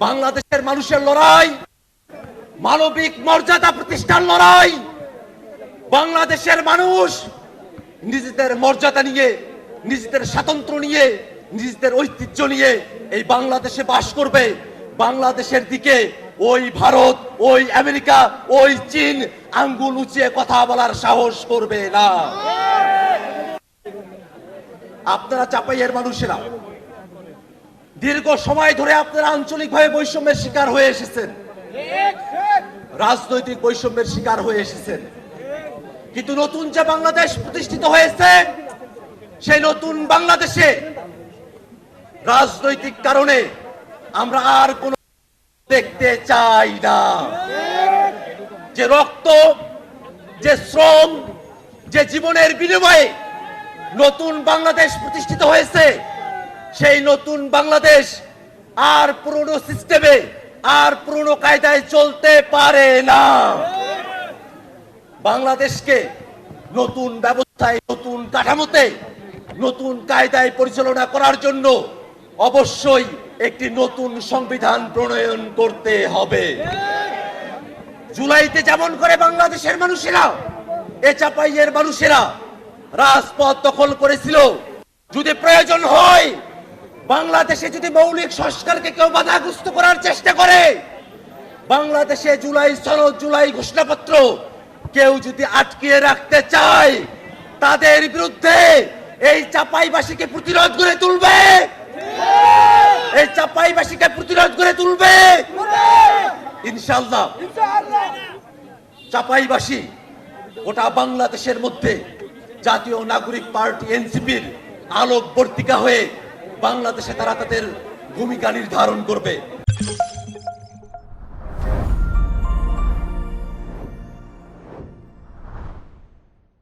বাংলাদেশের মানুষের লড়াই, মানবিক মর্যাদা প্রতিষ্ঠার লড়াই। বাংলাদেশের মানুষ নিজেদের মর্যাদা নিয়ে, নিজেদের স্বাতন্ত্র্য নিয়ে, নিজেদের ঐতিহ্য নিয়ে এই বাংলাদেশে বাস করবে। বাংলাদেশের দিকে ওই ভারত, ওই আমেরিকা, ওই চীন আঙ্গুল উঁচিয়ে কথা বলার সাহস করবে না। আপনারা চাপাইয়ের মানুষেরা দীর্ঘ সময় ধরে আপনারা আঞ্চলিকভাবে বৈষম্যের শিকার হয়ে এসেছেন, রাজনৈতিক বৈষম্যের শিকার হয়ে এসেছেন। কিন্তু নতুন যে বাংলাদেশ প্রতিষ্ঠিত হয়েছে, সেই নতুন বাংলাদেশে রাজনৈতিক কারণে আমরা আর কোন দেখতে চাই না। যে রক্ত, যে শ্রম, যে জীবনের বিনিময়ে নতুন বাংলাদেশ প্রতিষ্ঠিত হয়েছে, সেই নতুন বাংলাদেশ আর পুরনো সিস্টেমে, আর পুরনো কায়দায় চলতে পারে না। বাংলাদেশকে নতুন ব্যবস্থায়, নতুন কাঠামোতে, নতুন কায়দায় পরিচালনা করার জন্য অবশ্যই একটি নতুন সংবিধান প্রণয়ন করতে হবে। জুলাইতে যেমন করে বাংলাদেশের মানুষেরা, এ চাপাইয়ের মানুষেরা রাজপথ দখল করেছিল, যদি প্রয়োজন হয় বাংলাদেশে যদি মৌলিক সংস্কারকে কেউ বাধাগ্রস্ত করার চেষ্টা করে, বাংলাদেশে জুলাই সনদ, জুলাই ঘোষণাপত্র কেউ যদি আটকিয়ে রাখতে চায়, তাদের বিরুদ্ধে এই চাপাইবাসীকে প্রতিরোধ গড়ে তুলবে, এই চাপাইবাসীকে প্রতিরোধ গড়ে তুলবে ইনশাআল্লাহ। চাপাইবাসী গোটা বাংলাদেশের মধ্যে জাতীয় নাগরিক পার্টি এনসিপির আলোকবর্তিকা হয়ে বাংলাদেশে তারা তাদের ভূমিকা নির্ধারণ করবে।